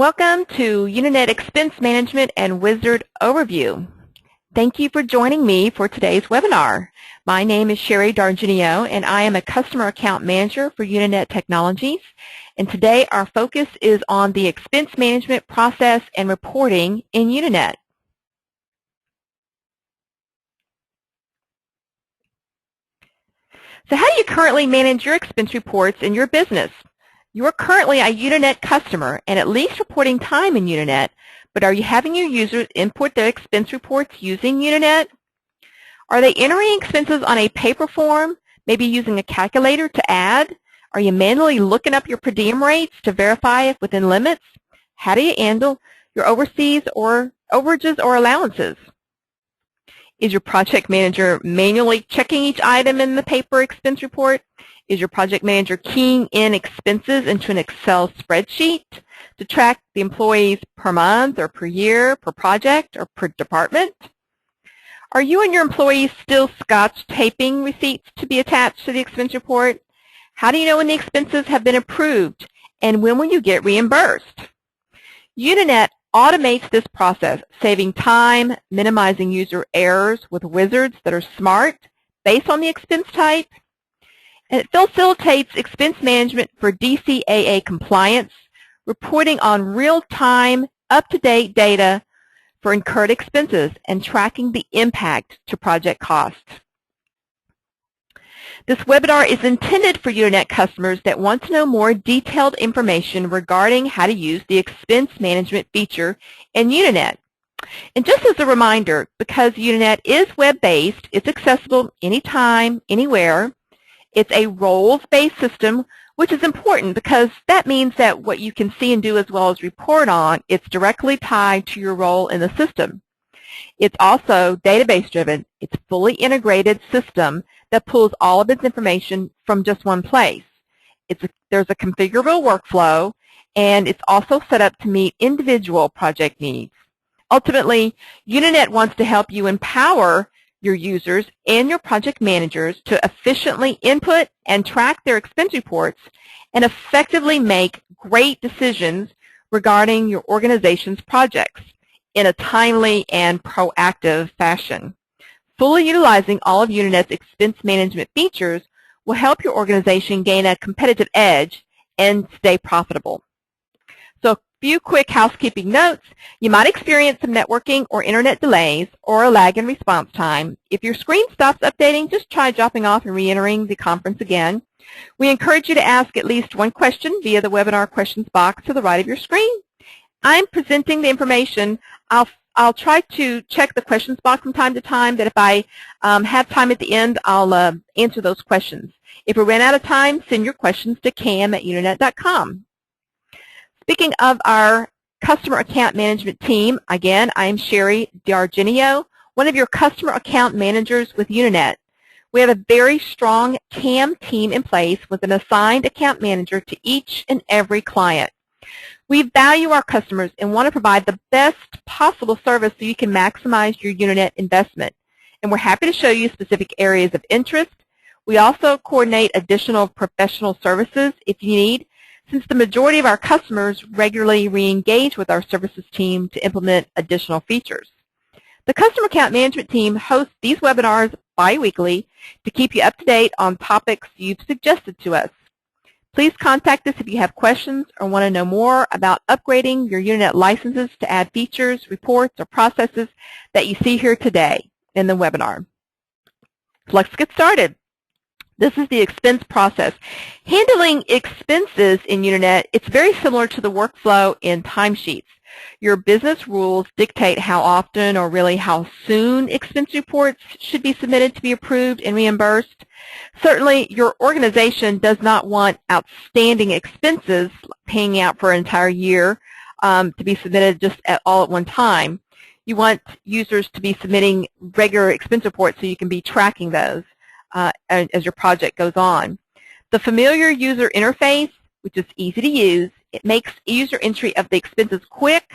Welcome to Unanet Expense Management and Wizard Overview. Thank you for joining me for today's webinar. My name is Sherry Dargenio, and I am a Customer Account Manager for Unanet Technologies. And today our focus is on the expense management process and reporting in Unanet. So how do you currently manage your expense reports in your business? You are currently a Unanet customer and at least reporting time in Unanet, but are you having your users input their expense reports using Unanet? Are they entering expenses on a paper form, maybe using a calculator to add? Are you manually looking up your per diem rates to verify if within limits? How do you handle your overseas or overages or allowances? Is your project manager manually checking each item in the paper expense report? Is your project manager keying in expenses into an Excel spreadsheet to track the employees per month or per year, per project, or per department? Are you and your employees still scotch taping receipts to be attached to the expense report? How do you know when the expenses have been approved, and when will you get reimbursed? Unanet automates this process, saving time, minimizing user errors with wizards that are smart based on the expense type. And it facilitates expense management for DCAA compliance, reporting on real-time, up-to-date data for incurred expenses, and tracking the impact to project costs. This webinar is intended for Unanet customers that want to know more detailed information regarding how to use the expense management feature in Unanet. And just as a reminder, because Unanet is web-based, it's accessible anytime, anywhere. It's a roles-based system, which is important because that means that what you can see and do as well as report on, it's directly tied to your role in the system. It's also database-driven. It's a fully integrated system that pulls all of its information from just one place. There's a configurable workflow, and it's also set up to meet individual project needs. Ultimately, Unanet wants to help you empower your users and your project managers to efficiently input and track their expense reports and effectively make great decisions regarding your organization's projects in a timely and proactive fashion. Fully utilizing all of Unanet's expense management features will help your organization gain a competitive edge and stay profitable. So a few quick housekeeping notes. You might experience some networking or internet delays or a lag in response time. If your screen stops updating, just try dropping off and re-entering the conference again. We encourage you to ask at least one question via the webinar questions box to the right of your screen. I'm presenting the information. I'll try to check the questions box from time to time, that if I have time at the end, I'll answer those questions. If we ran out of time, send your questions to cam@unanet.com. Speaking of our customer account management team, again, I am Sherry Dargenio, one of your customer account managers with Unanet. We have a very strong CAM team in place with an assigned account manager to each and every client. We value our customers and want to provide the best possible service so you can maximize your Unanet investment. And we're happy to show you specific areas of interest. We also coordinate additional professional services if you need, since the majority of our customers regularly re-engage with our services team to implement additional features. The Customer Account Management team hosts these webinars bi-weekly to keep you up to date on topics you've suggested to us. Please contact us if you have questions or want to know more about upgrading your Unanet licenses to add features, reports, or processes that you see here today in the webinar. So let's get started. This is the expense process. Handling expenses in Unanet, it's very similar to the workflow in timesheets. Your business rules dictate how often or really how soon expense reports should be submitted to be approved and reimbursed. Certainly, your organization does not want outstanding expenses paying out for an entire year to be submitted just all at one time. You want users to be submitting regular expense reports so you can be tracking those as your project goes on. The familiar user interface, which is easy to use, it makes user entry of the expenses quick,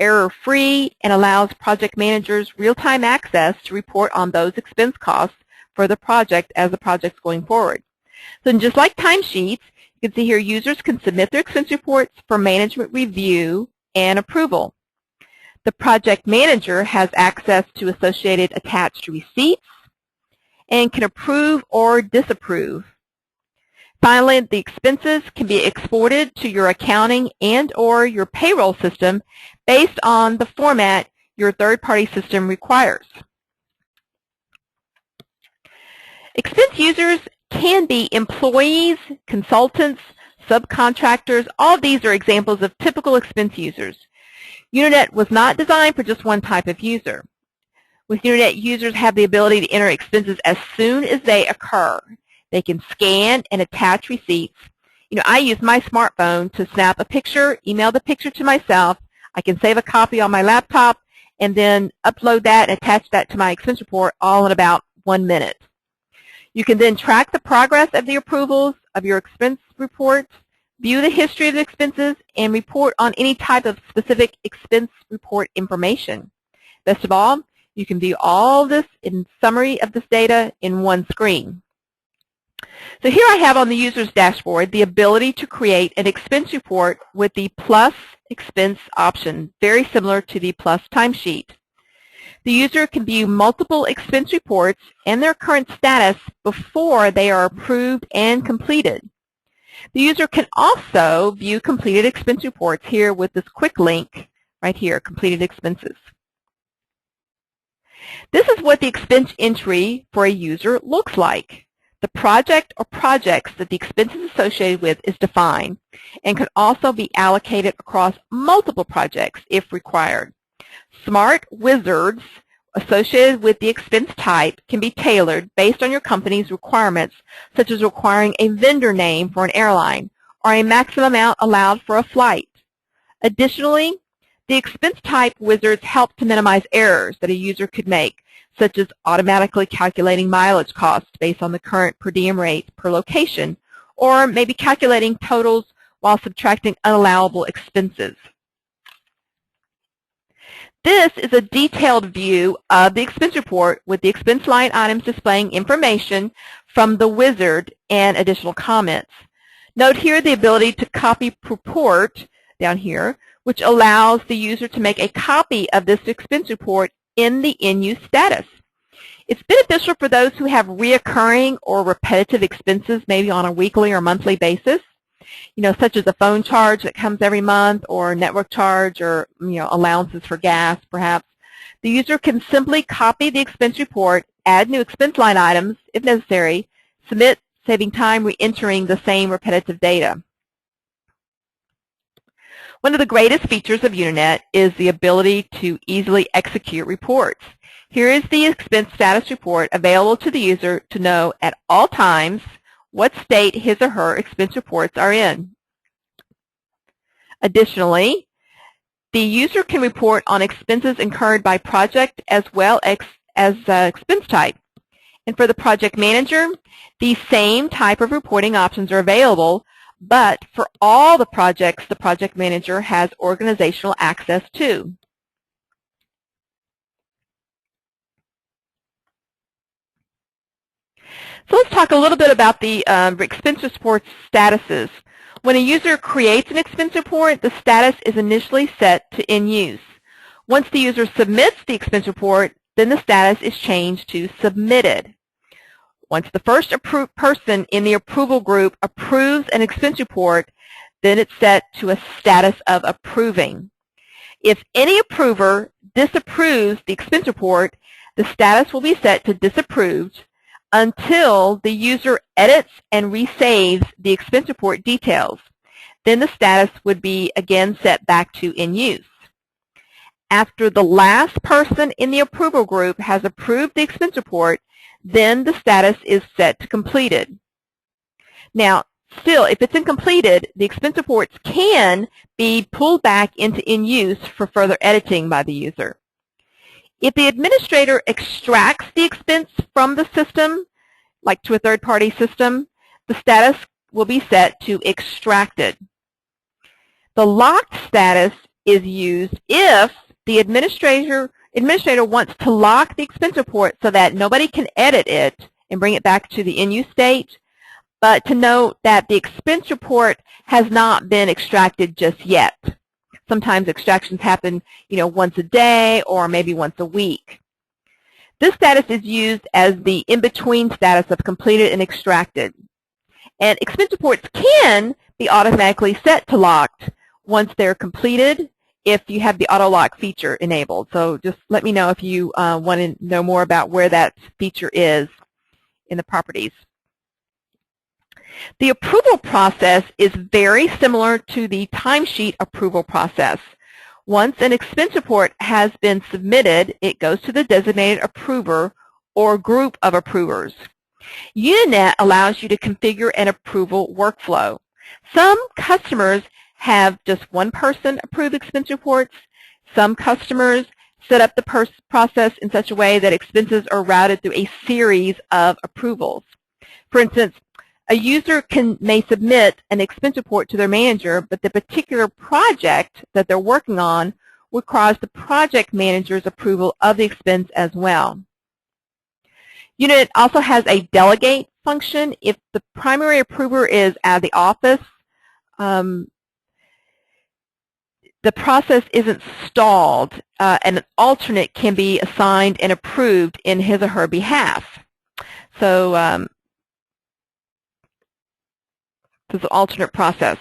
error-free, and allows project managers real-time access to report on those expense costs for the project as the project's going forward. So just like timesheets, You can see here users can submit their expense reports for management review and approval. The project manager has access to associated attached receipts and can approve or disapprove. Finally, the expenses can be exported to your accounting and/or your payroll system based on the format your third-party system requires. Expense users can be employees, consultants, subcontractors. All of these are examples of typical expense users. Unanet was not designed for just one type of user. With Unanet, users have the ability to enter expenses as soon as they occur. They can scan and attach receipts. I use my smartphone to snap a picture, email the picture to myself. I can save a copy on my laptop and then upload that and attach that to my expense report all in about 1 minute. You can then track the progress of the approvals of your expense reports, view the history of the expenses, and report on any type of specific expense report information. Best of all, you can view all this in summary of this data in one screen. So here I have on the user's dashboard the ability to create an expense report with the plus expense option, very similar to the plus timesheet. The user can view multiple expense reports and their current status before they are approved and completed. The user can also view completed expense reports here with this quick link right here, completed expenses. This is what the expense entry for a user looks like. The project or projects that the expense is associated with is defined and can also be allocated across multiple projects if required. Smart wizards associated with the expense type can be tailored based on your company's requirements, such as requiring a vendor name for an airline or a maximum amount allowed for a flight. Additionally, the expense type wizards help to minimize errors that a user could make, such as automatically calculating mileage costs based on the current per diem rates per location, or maybe calculating totals while subtracting unallowable expenses. This is a detailed view of the expense report with the expense line items displaying information from the wizard and additional comments. Note here the ability to copy report down here, which allows the user to make a copy of this expense report in the in-use status. It's beneficial for those who have reoccurring or repetitive expenses, maybe on a weekly or monthly basis, such as a phone charge that comes every month or a network charge or, allowances for gas, perhaps. The user can simply copy the expense report, add new expense line items if necessary, submit, saving time re-entering the same repetitive data. One of the greatest features of Unanet is the ability to easily execute reports. Here is the expense status report available to the user to know at all times what state his or her expense reports are in. Additionally, the user can report on expenses incurred by project as well as expense type. And for the project manager, the same type of reporting options are available, but for all the projects the project manager has organizational access to. So let's talk a little bit about the expense report statuses. When a user creates an expense report, the status is initially set to in use. Once the user submits the expense report, then the status is changed to submitted. Once the first person in the approval group approves an expense report, then it's set to a status of approving. If any approver disapproves the expense report, the status will be set to disapproved until the user edits and resaves the expense report details. Then the status would be again set back to in use. After the last person in the approval group has approved the expense report, then the status is set to completed. Now, still, if it's incompleted, the expense reports can be pulled back into in use for further editing by the user. If the administrator extracts the expense from the system, like to a third-party system, the status will be set to extracted. The locked status is used if the administrator wants to lock the expense report so that nobody can edit it and bring it back to the in-use state, but to note that the expense report has not been extracted just yet. Sometimes extractions happen, once a day or maybe once a week. This status is used as the in-between status of completed and extracted. And expense reports can be automatically set to locked once they're completed if you have the auto lock feature enabled. So just let me know if you want to know more about where that feature is in the properties. The approval process is very similar to the timesheet approval process. Once an expense report has been submitted, it goes to the designated approver or group of approvers. Unanet allows you to configure an approval workflow. Some customers have just one person approve expense reports. Some customers set up the process in such a way that expenses are routed through a series of approvals. For instance, a user may submit an expense report to their manager, but the particular project that they're working on requires the project manager's approval of the expense as well. Unanet also has a delegate function. If the primary approver is out of the office, the process isn't stalled, and an alternate can be assigned and approved in his or her behalf. So this is an alternate process.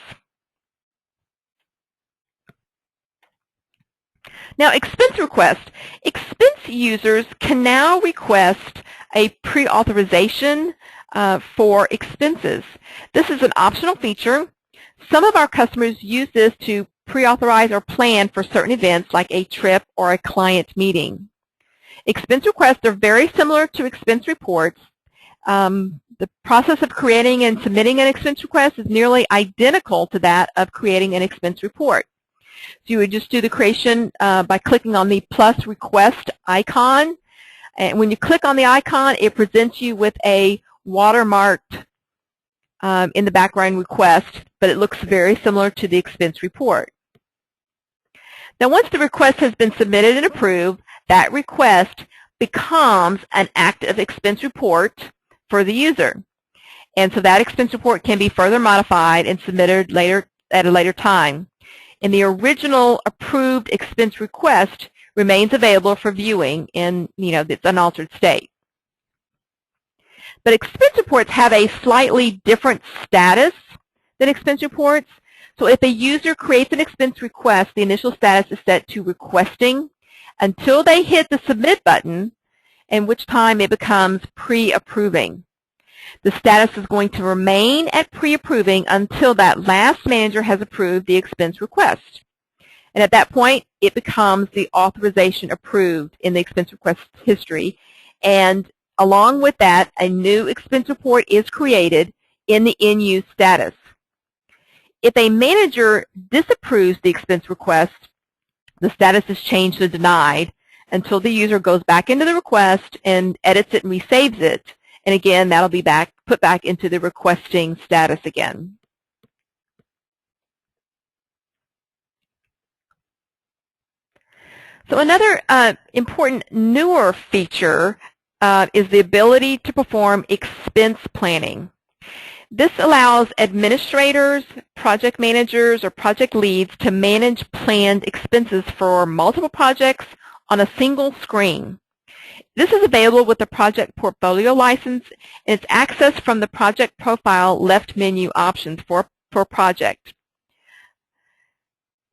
Now, expense request. Expense users can now request a pre-authorization for expenses. This is an optional feature. Some of our customers use this to pre-authorize or plan for certain events like a trip or a client meeting. Expense requests are very similar to expense reports. The process of creating and submitting an expense request is nearly identical to that of creating an expense report. So you would just do the creation by clicking on the plus request icon. And when you click on the icon, it presents you with a watermarked in the background request, but it looks very similar to the expense report. Now, once the request has been submitted and approved, that request becomes an active expense report for the user. And so that expense report can be further modified and submitted later at a later time. And the original approved expense request remains available for viewing in its unaltered state. But expense reports have a slightly different status than expense reports. So if a user creates an expense request, the initial status is set to requesting until they hit the submit button, in which time it becomes pre-approving. The status is going to remain at pre-approving until that last manager has approved the expense request. And at that point, it becomes the authorization approved in the expense request history. And along with that, a new expense report is created in the in-use status. If a manager disapproves the expense request, the status is changed to denied until the user goes back into the request and edits it and resaves it. And again, that'll be put back into the requesting status again. So another important newer feature is the ability to perform expense planning. This allows administrators, project managers, or project leads to manage planned expenses for multiple projects on a single screen. This is available with the Project Portfolio license, and it's accessed from the Project Profile left menu options for project.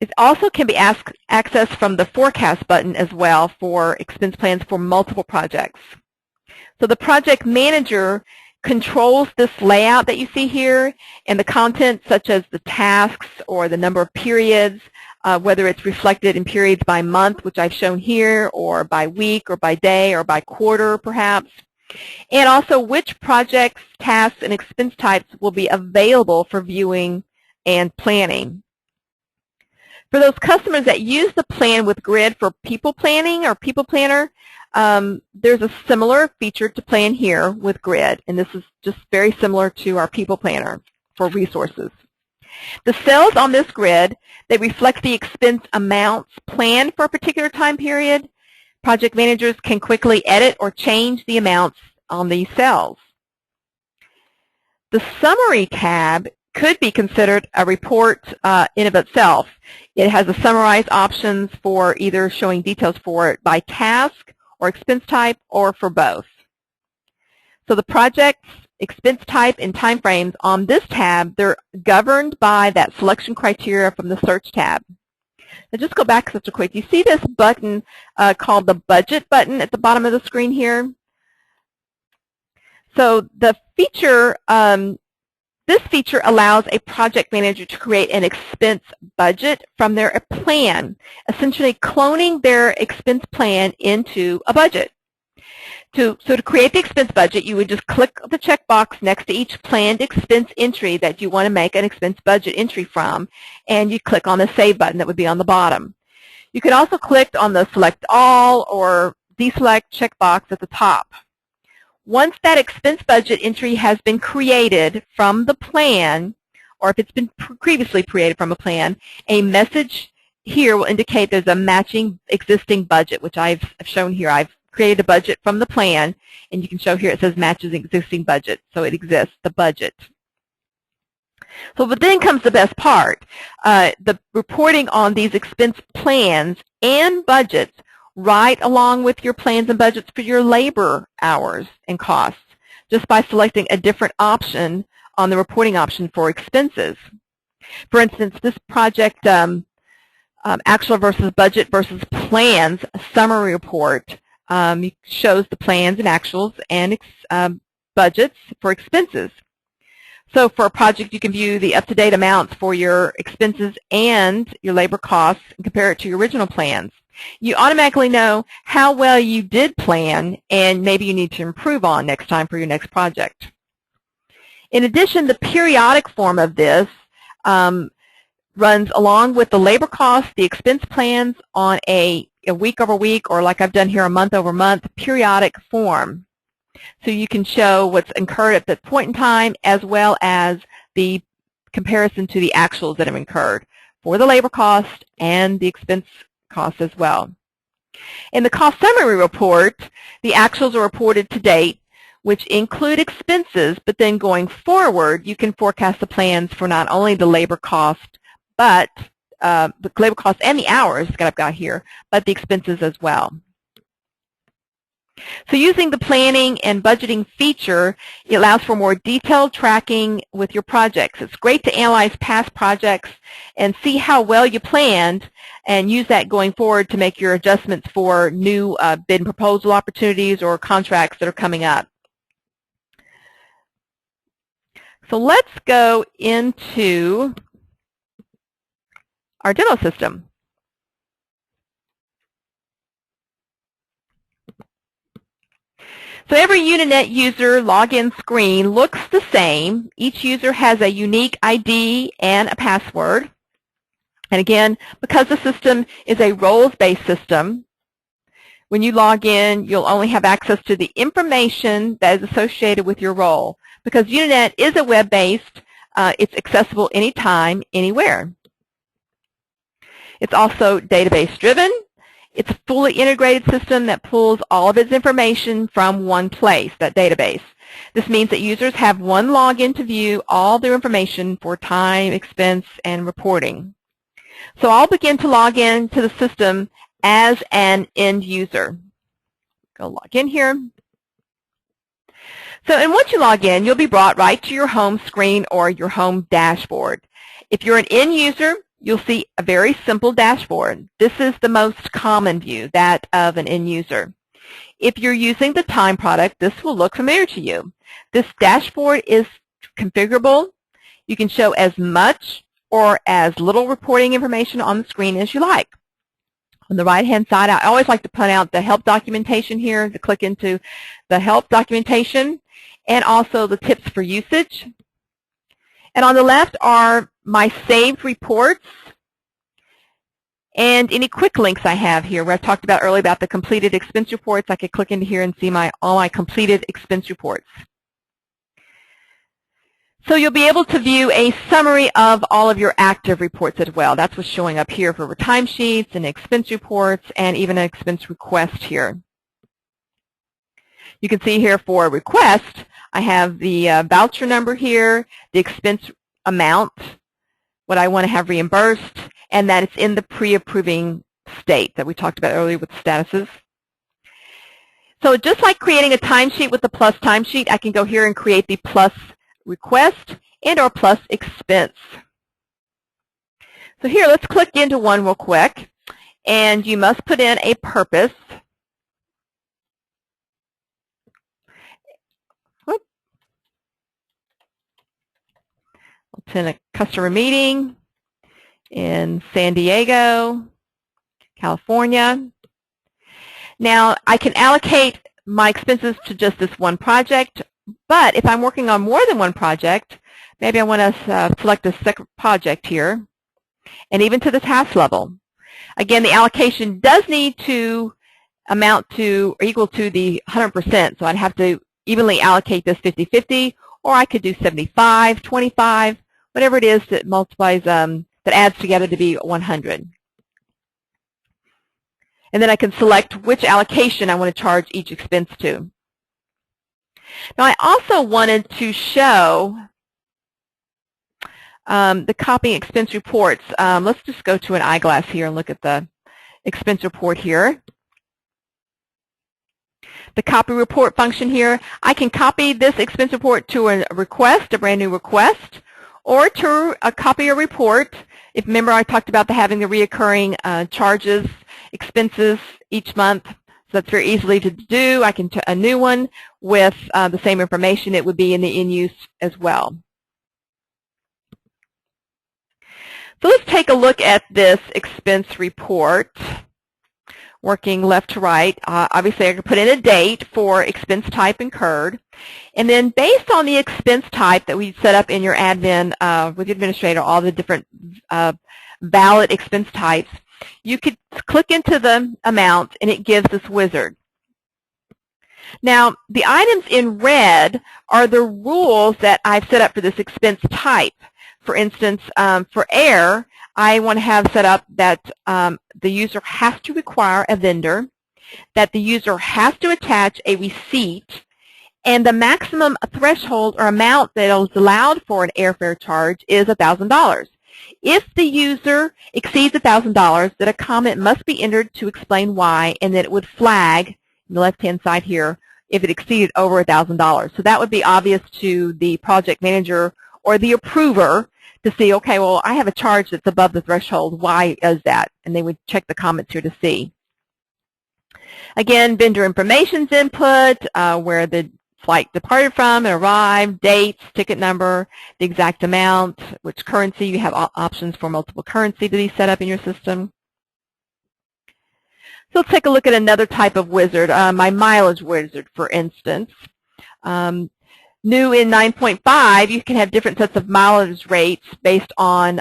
It also can be accessed from the Forecast button as well for expense plans for multiple projects. So the project manager controls this layout that you see here, and the content such as the tasks or the number of periods, whether it's reflected in periods by month, which I've shown here, or by week, or by day, or by quarter perhaps, and also which projects, tasks, and expense types will be available for viewing and planning. For those customers that use the plan with Grid for people planning or people planner, there's a similar feature to plan here with Grid, and this is just very similar to our people planner for resources. The cells on this grid, they reflect the expense amounts planned for a particular time period. Project managers can quickly edit or change the amounts on these cells. The Summary tab could be considered a report in of itself. It has the summarized options for either showing details for it by task or expense type or for both. So the project's expense type and timeframes on this tab, they're governed by that selection criteria from the Search tab. Now just go back such a quick. You see this button called the Budget button at the bottom of the screen here? So the feature, this feature allows a project manager to create an expense budget from their plan, essentially cloning their expense plan into a budget. So to create the expense budget, you would just click the checkbox next to each planned expense entry that you want to make an expense budget entry from, and you click on the Save button that would be on the bottom. You could also click on the Select All or Deselect checkbox at the top. Once that expense budget entry has been created from the plan, or if it's been previously created from a plan, a message here will indicate there's a matching existing budget, which I've shown here. I've created a budget from the plan, and you can show here it says matches existing budget, so it exists, the budget. So but then comes the best part, the reporting on these expense plans and budgets right along with your plans and budgets for your labor hours and costs, just by selecting a different option on the reporting option for expenses. For instance, this project actual versus budget versus plans summary report shows the plans and actuals and budgets for expenses. So for a project, you can view the up-to-date amounts for your expenses and your labor costs and compare it to your original plans. You automatically know how well you did plan and maybe you need to improve on next time for your next project. In addition, the periodic form of this runs along with the labor costs, the expense plans on a week-over-week, or like I've done here, a month-over-month periodic form. So you can show what's incurred at that point in time as well as the comparison to the actuals that have incurred for the labor cost and the expense cost as well. In the cost summary report, the actuals are reported to date, which include expenses, but then going forward, you can forecast the plans for not only the labor cost, but the labor cost and the hours that I've got here, but the expenses as well. So using the planning and budgeting feature, it allows for more detailed tracking with your projects. It's great to analyze past projects and see how well you planned and use that going forward to make your adjustments for new bid and proposal opportunities or contracts that are coming up. So let's go into our demo system. So every Unanet user login screen looks the same. Each user has a unique ID and a password. And again, because the system is a roles-based system, when you log in, you'll only have access to the information that is associated with your role. Because Unanet is a web-based, it's accessible anytime, anywhere. It's also database-driven. It's a fully integrated system that pulls all of its information from one place, that database. This means that users have one login to view all their information for time, expense, and reporting. So I'll begin to log in to the system as an end user. Go log in here. So, and once you log in, you'll be brought right to your home screen or your home dashboard. If you're an end user, you'll see a very simple dashboard. This is the most common view, that of an end user. If you're using the time product, this will look familiar to you. This dashboard is configurable. You can show as much or as little reporting information on the screen as you like. On the right-hand side, I always like to point out the help documentation here, to click into the help documentation, and also the tips for usage. And on the left are my saved reports and any quick links I have here, where I talked about earlier about the completed expense reports. I could click into here and see all my completed expense reports. So you'll be able to view a summary of all of your active reports as well. That's what's showing up here for timesheets and expense reports and even an expense request here. You can see here for request, I have the voucher number here, the expense amount, what I want to have reimbursed, and that it's in the pre-approving state that we talked about earlier with statuses. So just like creating a timesheet with the plus timesheet, I can go here and create the plus request and or plus expense. So here, let's click into one real quick, and you must put in a purpose. I'll attend a customer meeting in San Diego, California. Now, I can allocate my expenses to just this one project, but if I'm working on more than one project, maybe I want to select a separate project here, and even to the task level. Again, the allocation does need to amount to or equal to the 100%, so I'd have to evenly allocate this 50-50, or I could do 75, 25, whatever it is that multiplies, that adds together to be 100. And then I can select which allocation I want to charge each expense to. Now, I also wanted to show the copying expense reports. Let's just go to an eyeglass here and look at the expense report here. The copy report function here, I can copy this expense report to a request, a brand new request, or to copy a report. If remember, I talked about having the reoccurring charges, expenses each month. So that's very easily to do. I can a new one with the same information. It would be in the in-use as well. So let's take a look at this expense report, working left to right. Obviously, I can put in a date for expense type incurred. And then based on the expense type that we set up in your admin with the administrator, all the different valid expense types, you could click into the amount and it gives this wizard. Now, the items in red are the rules that I've set up for this expense type. For instance, for air, I want to have set up that the user has to require a vendor, that the user has to attach a receipt, and the maximum threshold or amount that is allowed for an airfare charge is $1,000. If the user exceeds $1,000, then a comment must be entered to explain why, and then it would flag on the left-hand side here if it exceeded over $1,000. So that would be obvious to the project manager or the approver to see, okay, well, I have a charge that's above the threshold. Why is that? And they would check the comments here to see. Again, vendor information's input, where the flight departed from and arrived, dates, ticket number, the exact amount, which currency. You have options for multiple currency to be set up in your system. So let's take a look at another type of wizard, my mileage wizard, for instance. New in 9.5, you can have different sets of mileage rates based on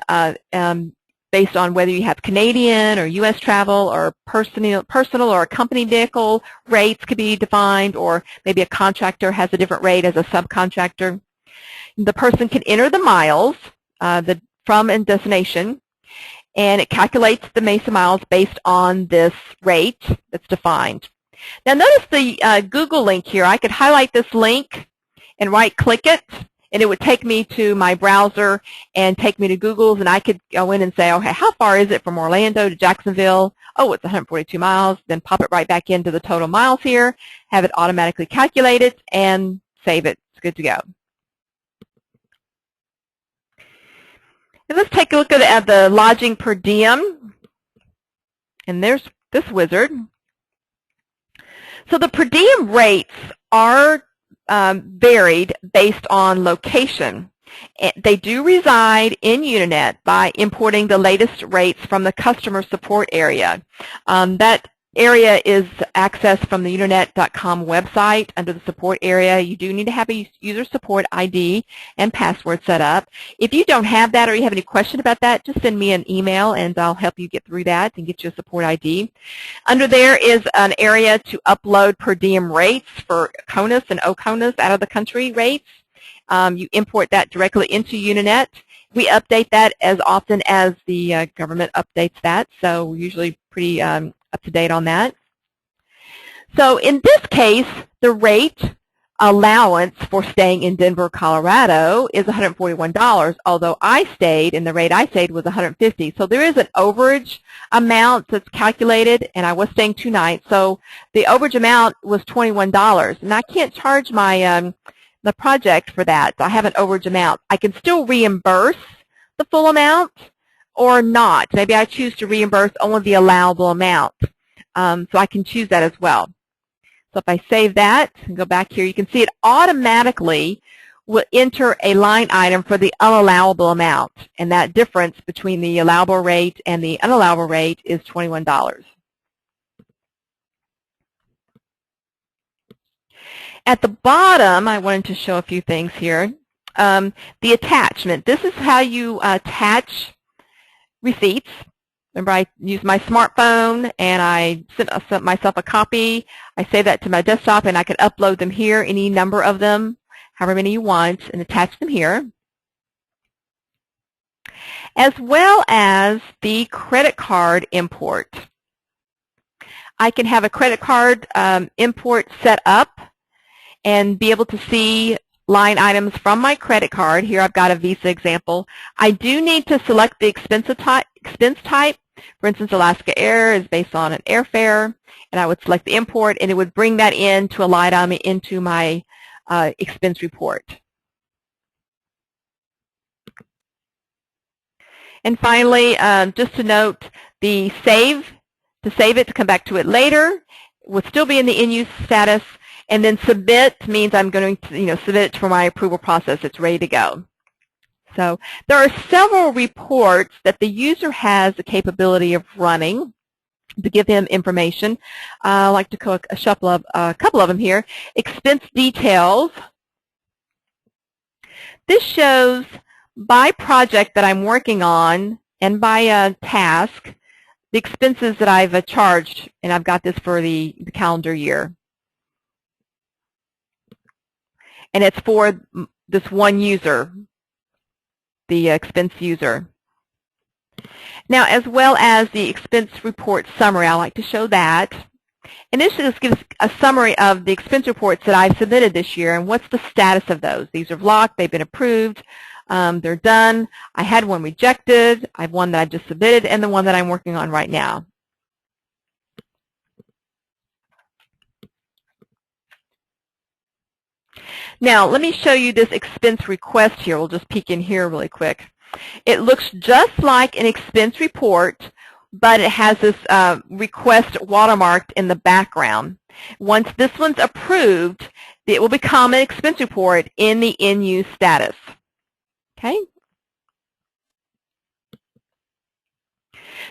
whether you have Canadian or U.S. travel or personal or a company vehicle. Rates could be defined, or maybe a contractor has a different rate as a subcontractor. The person can enter the miles, the from and destination, and it calculates the Mesa miles based on this rate that's defined. Now notice the Google link here. I could highlight this link and right-click it, and it would take me to my browser and take me to Google's, and I could go in and say, okay, how far is it from Orlando to Jacksonville? Oh, it's 142 miles. Then pop it right back into the total miles here, have it automatically calculated, and save it. It's good to go. And let's take a look at the lodging per diem. And there's this wizard. So the per diem rates are varied based on location. They do reside in Unanet by importing the latest rates from the customer support area. That area is accessed from the unanet.com website under the support area. You do need to have a user support ID and password set up. If you don't have that or you have any question about that, just send me an email and I'll help you get through that and get you a support ID. Under there is an area to upload per diem rates for CONUS and OCONUS out of the country rates. You import that directly into Unanet. We update that as often as the government updates that, so we're usually pretty up to date on that. So in this case, the rate allowance for staying in Denver, Colorado is $141, although I stayed, and the rate I stayed was $150. So there is an overage amount that's calculated, and I was staying 2 nights. So the overage amount was $21, and I can't charge my the project for that. So I have an overage amount. I can still reimburse the full amount or not. Maybe I choose to reimburse only the allowable amount. So I can choose that as well. So if I save that and go back here, you can see it automatically will enter a line item for the unallowable amount. And that difference between the allowable rate and the unallowable rate is $21. At the bottom, I wanted to show a few things here. The attachment. This is how you attach receipts. Remember, I used my smartphone, and I sent myself a copy. I save that to my desktop, and I can upload them here, any number of them, however many you want, and attach them here. As well as the credit card import. I can have a credit card import set up and be able to see line items from my credit card. Here I've got a Visa example. I do need to select the expense type. For instance, Alaska Air is based on an airfare, and I would select the import, and it would bring that into a line item into my expense report. And finally, just to note, to save it, to come back to it later, will still be in the in-use status, and then submit means I'm going to submit it for my approval process. It's ready to go. So there are several reports that the user has the capability of running to give him information. I like to cook a couple of them here. Expense details. This shows by project that I'm working on and by task the expenses that I've charged, and I've got this for the calendar year. And it's for this one user, the expense user. Now, as well as the expense report summary, I like to show that. And this just gives a summary of the expense reports that I've submitted this year and what's the status of those. These are locked, they've been approved, they're done. I had one rejected, I have one that I just submitted, and the one that I'm working on right now. Now, let me show you this expense request here. We'll just peek in here really quick. It looks just like an expense report, but it has this request watermarked in the background. Once this one's approved, it will become an expense report in the in-use status. Okay?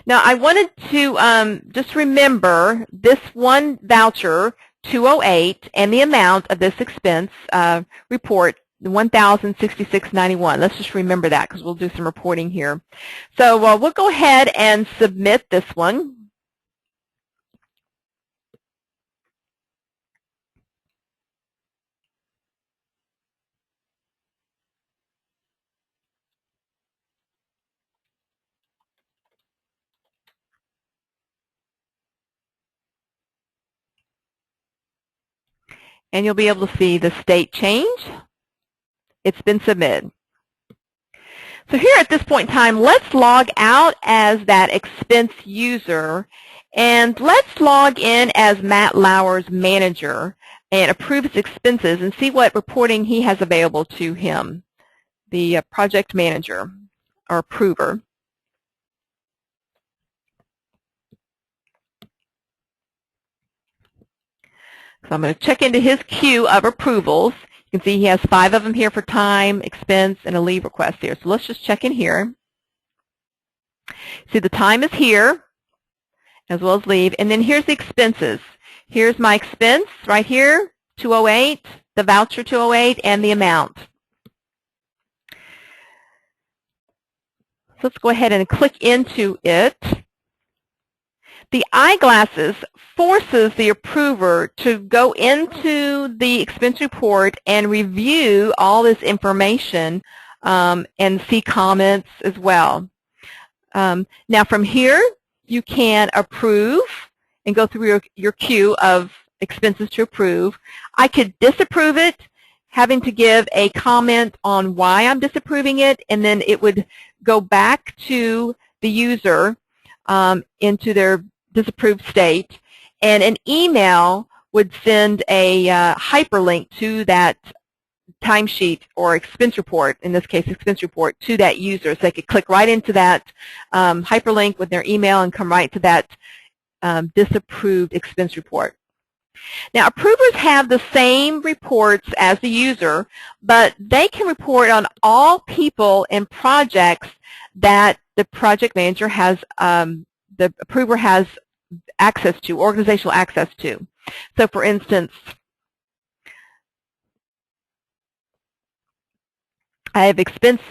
Now, I wanted to just remember this one voucher, 208, and the amount of this expense report, $1,066.91. Let's just remember that because we'll do some reporting here. So we'll go ahead and submit this one. And you'll be able to see the state change. It's been submitted. So here at this point in time, let's log out as that expense user, and let's log in as Matt Lauer's manager and approve his expenses and see what reporting he has available to him, the project manager or approver. So I'm going to check into his queue of approvals. You can see he has 5 of them here for time, expense, and a leave request here. So let's just check in here. See, the time is here, as well as leave. And then here's the expenses. Here's my expense right here, 208, the voucher 208, and the amount. So let's go ahead and click into it. The eyeglasses forces the approver to go into the expense report and review all this information and see comments as well. Now from here, you can approve and go through your queue of expenses to approve. I could disapprove it, having to give a comment on why I'm disapproving it, and then it would go back to the user into their disapproved state, and an email would send a hyperlink to that timesheet or expense report, in this case expense report, to that user. So they could click right into that hyperlink with their email and come right to that disapproved expense report. Now, approvers have the same reports as the user, but they can report on all people and projects that the project manager has, the approver has access to, organizational access to. So, for instance, I have expense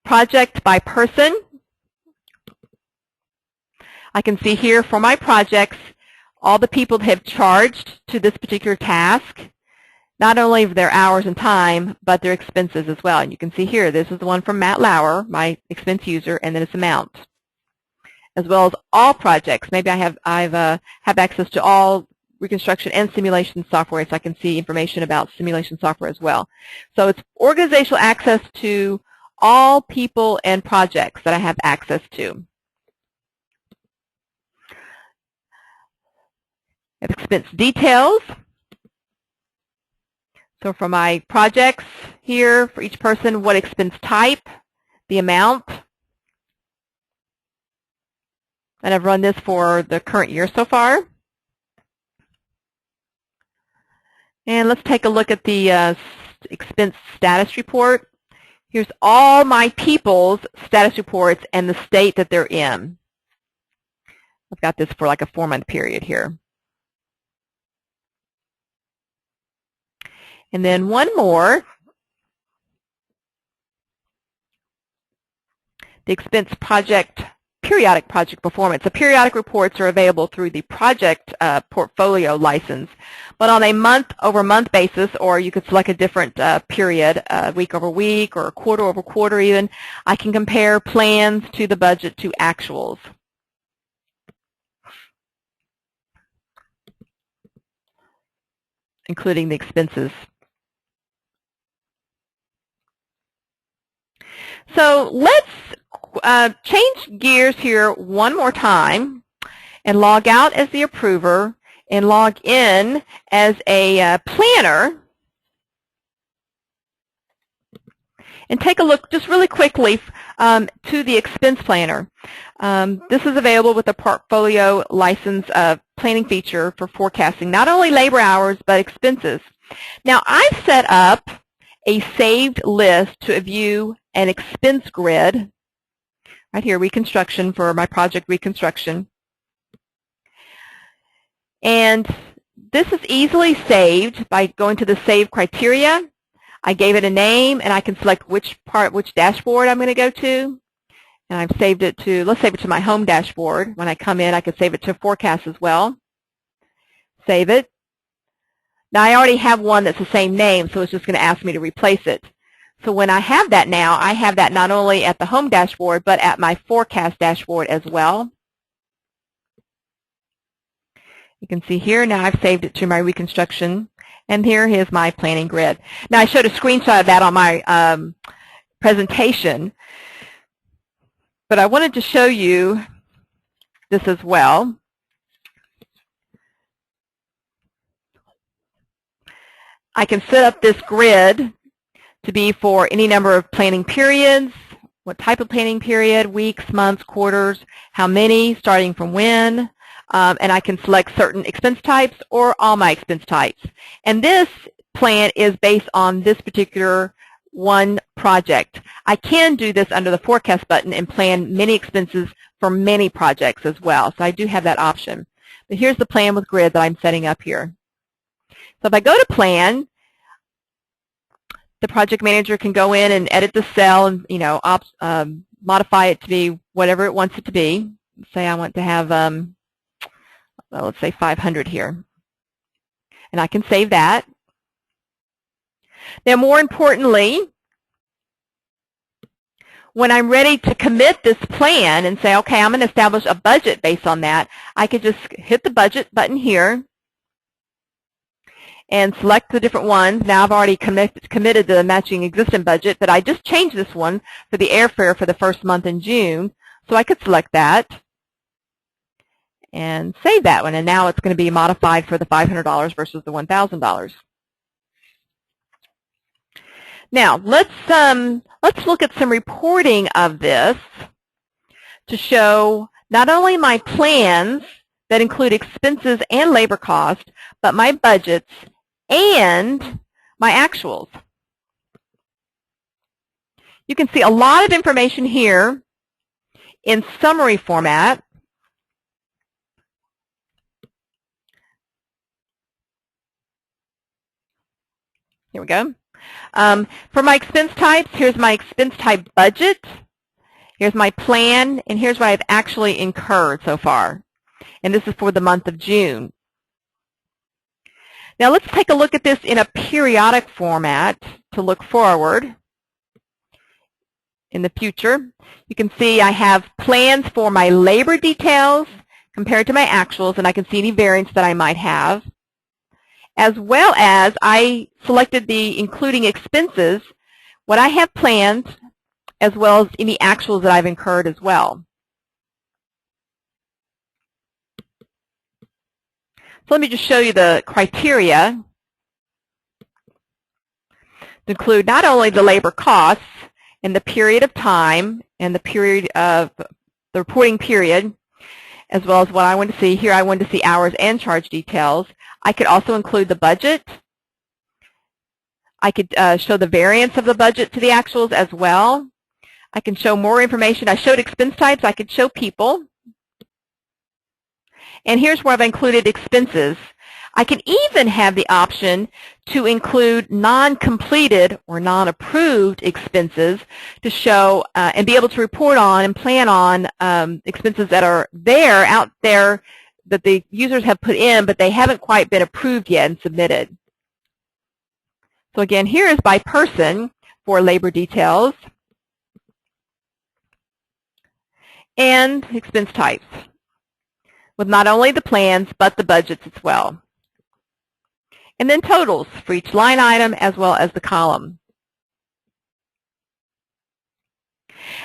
project by person. I can see here for my projects all the people that have charged to this particular task, not only their hours and time, but their expenses as well. And you can see here, this is the one from Matt Lauer, my expense user, and then its amount, as well as all projects. Maybe I have access to all reconstruction and simulation software, so I can see information about simulation software as well. So it's organizational access to all people and projects that I have access to. Expense details. So for my projects here, for each person, what expense type, the amount. And I've run this for the current year so far. And let's take a look at the expense status report. Here's all my people's status reports and the state that they're in. I've got this for like a 4-month period here. And then one more, the expense project, periodic project performance. The periodic reports are available through the project portfolio license, but on a month-over-month basis, or you could select a different period, week-over-week or quarter-over-quarter even, I can compare plans to the budget to actuals. Including the expenses. So let's change gears here one more time and log out as the approver and log in as a planner and take a look just really quickly to the expense planner. This is available with the portfolio license planning feature for forecasting not only labor hours but expenses. Now I've set up a saved list to view an expense grid right here, reconstruction, for my project reconstruction. And this is easily saved by going to the save criteria. I gave it a name, and I can select which dashboard I'm going to go to. And I've saved it to, let's save it to my home dashboard. When I come in, I could save it to forecast as well. Save it. Now I already have one that's the same name, so it's just going to ask me to replace it. So when I have that now, I have that not only at the home dashboard, but at my forecast dashboard as well. You can see here, now I've saved it to my reconstruction, and here is my planning grid. Now I showed a screenshot of that on my presentation, but I wanted to show you this as well. I can set up this grid to be for any number of planning periods, what type of planning period, weeks, months, quarters, how many, starting from when, and I can select certain expense types or all my expense types. And this plan is based on this particular one project. I can do this under the forecast button and plan many expenses for many projects as well. So I do have that option. But here's the plan with grid that I'm setting up here. So if I go to plan, the project manager can go in and edit the cell and, you know, modify it to be whatever it wants it to be. Say I want to have, well, let's say 500 here. And I can save that. Now, more importantly, when I'm ready to commit this plan and say, okay, I'm going to establish a budget based on that, I could just hit the budget button here. and select the different ones. Now I've already committed the matching existing budget, but I just changed this one for the airfare for the first month in June, so I could select that and save that one, and now it's going to be modified for the $500 versus the $1,000. Now let's look at some reporting of this to show not only my plans that include expenses and labor costs, but my budgets and my actuals. You can see a lot of information here in summary format. Here we go. For my expense types, here's my expense type budget. Here's my plan, and here's what I've actually incurred so far. And this is for the month of June. Now let's take a look at this in a periodic format to look forward in the future. You can see I have plans for my labor details compared to my actuals, and I can see any variance that I might have, as well as I selected the including expenses, what I have planned, as well as any actuals that I've incurred as well. So let me just show you the criteria to include not only the labor costs and the period of time and the period of the reporting period, as well as what I want to see. Here I want to see hours and charge details. I could also include the budget. I could show the variance of the budget to the actuals as well. I can show more information. I showed expense types. I could show people. And here's where I've included expenses. I can even have the option to include non-completed or non-approved expenses to show and be able to report on and plan on expenses that are out there that the users have put in, but they haven't quite been approved yet and submitted. So again, here is by person for labor details and expense types, with not only the plans, but the budgets as well. And then totals for each line item as well as the column.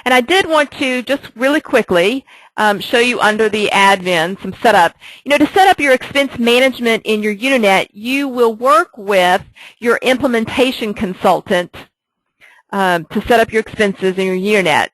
And I did want to just really quickly show you under the admin some setup. You know, to set up your expense management in your Unanet, you will work with your implementation consultant to set up your expenses in your Unanet.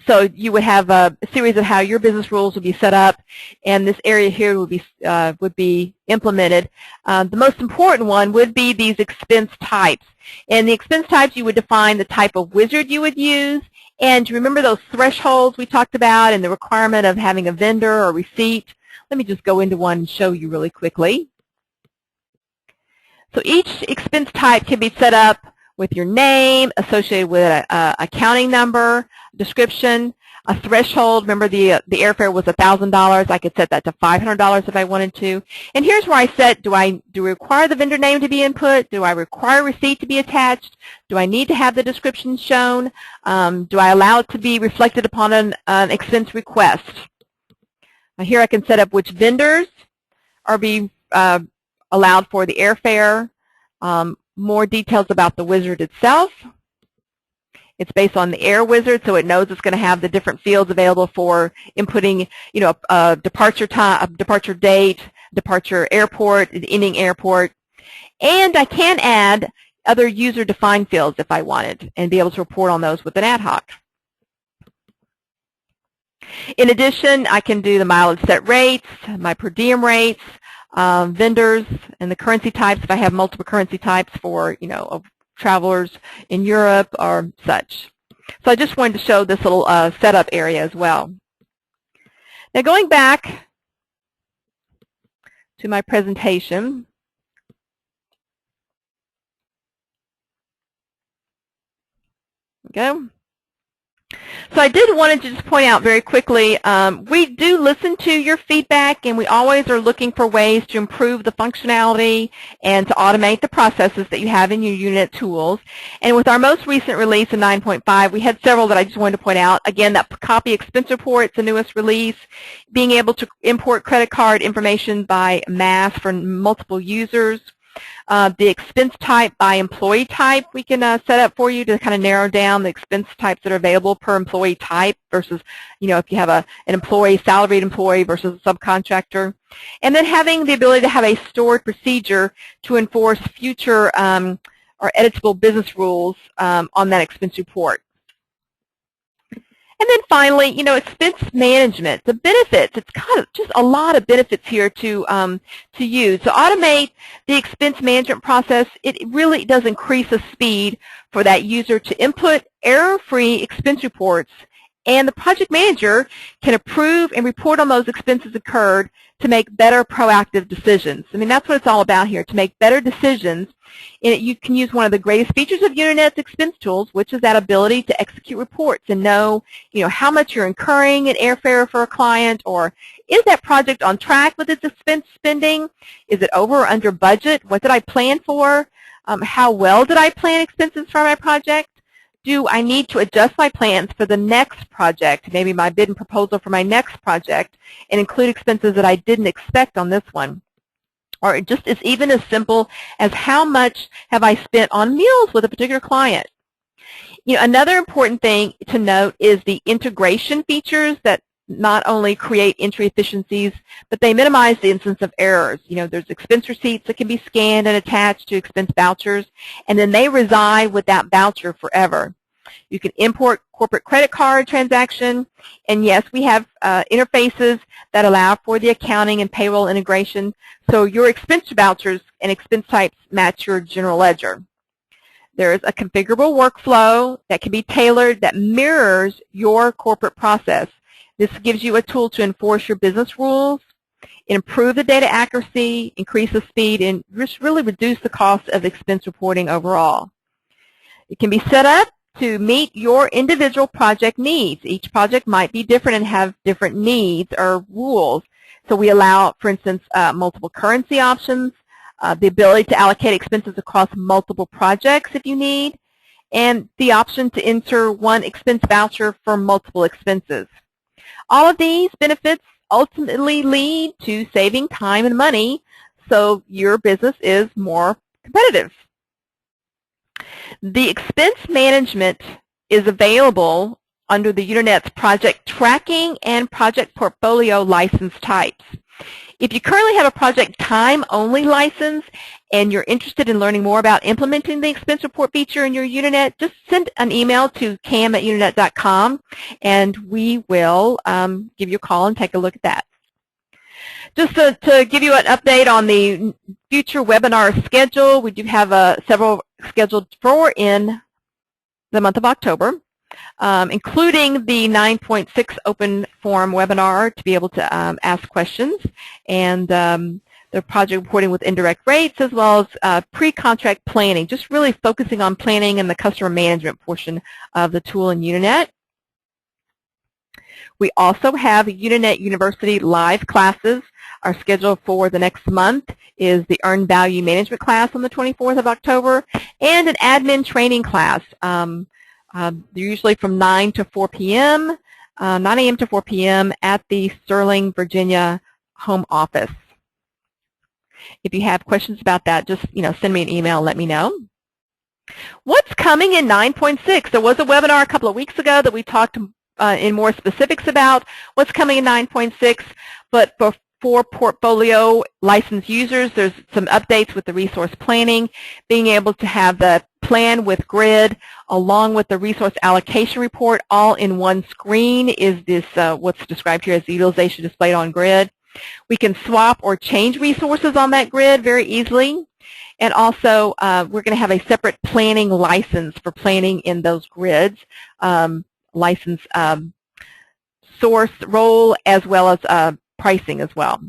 So you would have a series of how your business rules would be set up, and this area here would be implemented. The most important one would be these expense types. And the expense types, you would define the type of wizard you would use, and remember those thresholds we talked about and the requirement of having a vendor or receipt. Let me just go into one and show you really quickly. So each expense type can be set up with your name associated with an accounting number, description, a threshold. Remember the airfare was $1,000. I could set that to $500 if I wanted to. And here's where I set, do I require the vendor name to be input? Do I require receipt to be attached? Do I need to have the description shown? Do I allow it to be reflected upon an expense request? Now here I can set up which vendors are being allowed for the airfare. More details about the wizard itself. It's based on the Air Wizard, so it knows it's going to have the different fields available for inputting, you know, a departure time, a departure date, departure airport, ending airport. And I can add other user-defined fields if I wanted and be able to report on those with an ad hoc. In addition, I can do the mileage set rates, my per diem rates, vendors, and the currency types if I have multiple currency types for, you know, travelers in Europe or such. So I just wanted to show this little setup area as well. Now going back to my presentation, go. So I did want to just point out very quickly, we do listen to your feedback, and we always are looking for ways to improve the functionality and to automate the processes that you have in your Unanet tools. And with our most recent release in 9.5, we had several that I just wanted to point out. Again, that copy expense report, it's the newest release. Being able to import credit card information by mass for multiple users. The expense type by employee type we can set up for you to kind of narrow down the expense types that are available per employee type versus, if you have an employee, salaried employee versus a subcontractor. And then having the ability to have a stored procedure to enforce future or editable business rules on that expense report. And then finally, expense management, the benefits. It's kind of just a lot of benefits here to use. To automate the expense management process, it really does increase the speed for that user to input error-free expense reports, and the project manager can approve and report on those expenses incurred to make better proactive decisions. I mean, that's what it's all about here, to make better decisions. And you can use one of the greatest features of Unanet's expense tools, which is that ability to execute reports and know, how much you're incurring in airfare for a client, or is that project on track with its expense spending? Is it over or under budget? What did I plan for? How well did I plan expenses for my project? Do I need to adjust my plans for the next project, maybe my bid and proposal for my next project, and include expenses that I didn't expect on this one? Or just as even as simple as how much have I spent on meals with a particular client? Another important thing to note is the integration features that not only create entry efficiencies, but they minimize the instance of errors. There's expense receipts that can be scanned and attached to expense vouchers, and then they reside with that voucher forever. You can import corporate credit card transaction, and yes, we have interfaces that allow for the accounting and payroll integration, so your expense vouchers and expense types match your general ledger. There's a configurable workflow that can be tailored that mirrors your corporate process. This gives you a tool to enforce your business rules, improve the data accuracy, increase the speed, and just really reduce the cost of expense reporting overall. It can be set up to meet your individual project needs. Each project might be different and have different needs or rules. So we allow, for instance, multiple currency options, the ability to allocate expenses across multiple projects if you need, and the option to enter one expense voucher for multiple expenses. All of these benefits ultimately lead to saving time and money, so your business is more competitive. The expense management is available under the Unanet's project tracking and project portfolio license types. If you currently have a project time-only license and you're interested in learning more about implementing the expense report feature in your Unanet, just send an email to cam@unanet.com and we will give you a call and take a look at that. Just to give you an update on the future webinar schedule, we do have several scheduled for in the month of October, including the 9.6 open forum webinar to be able to ask questions, and the project reporting with indirect rates, as well as pre-contract planning, just really focusing on planning and the customer management portion of the tool in Unanet. We also have Unanet University live classes. Our schedule for the next month is the Earned Value Management class on the 24th of October and an admin training class. They're usually from 9 to 4 p.m., 9 a.m. to 4 p.m. at the Sterling, Virginia home office. If you have questions about that, just send me an email and let me know. What's coming in 9.6? There was a webinar a couple of weeks ago that we talked in more specifics about what's coming in 9.6, but for portfolio licensed users, there's some updates with the resource planning, being able to have the plan with grid along with the resource allocation report all in one screen is this what's described here as the utilization displayed on grid. We can swap or change resources on that grid very easily. And also, we're going to have a separate planning license for planning in those grids, license source role as well as pricing as well.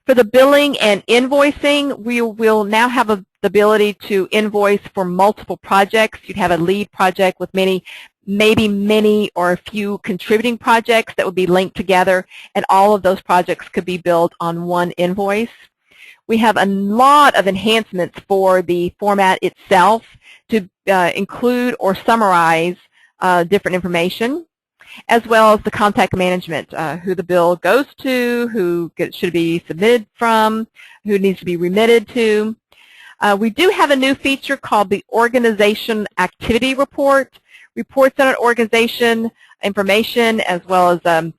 For the billing and invoicing, we will now have the ability to invoice for multiple projects. You'd have a lead project with maybe many or a few contributing projects that would be linked together, and all of those projects could be billed on one invoice. We have a lot of enhancements for the format itself to include or summarize different information, as well as the contact management, who the bill goes to, who should be submitted from, who needs to be remitted to. We do have a new feature called the Organization Activity Report. Reports on an organization information as well as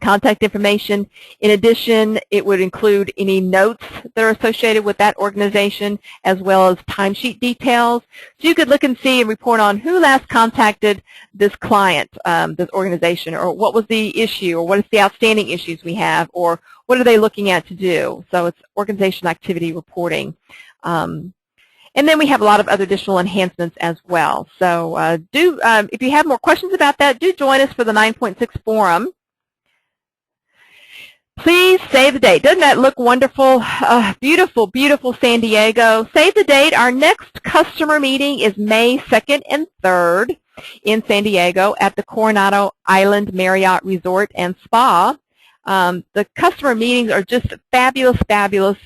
contact information. In addition, it would include any notes that are associated with that organization as well as timesheet details. So you could look and see and report on who last contacted this client, this organization, or what was the issue, or what is the outstanding issues we have, or what are they looking at to do. So it's organization activity reporting. And then we have a lot of other additional enhancements as well. So if you have more questions about that, do join us for the 9.6 forum. Please save the date. Doesn't that look wonderful? Beautiful, beautiful San Diego. Save the date. Our next customer meeting is May 2nd and 3rd in San Diego at the Coronado Island Marriott Resort and Spa. The customer meetings are just fabulous, fabulous.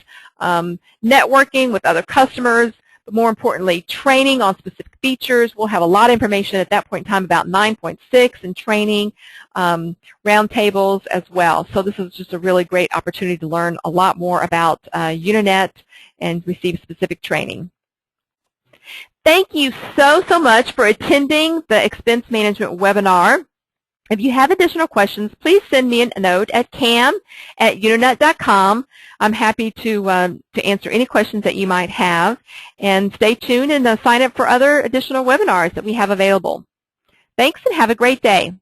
Networking with other customers, but more importantly, training on specific features. We'll have a lot of information at that point in time about 9.6 and training, roundtables as well. So this is just a really great opportunity to learn a lot more about Unanet and receive specific training. Thank you so, so much for attending the expense management webinar. If you have additional questions, please send me a note at cam@unanet.com. I'm happy to answer any questions that you might have. And stay tuned and sign up for other additional webinars that we have available. Thanks and have a great day.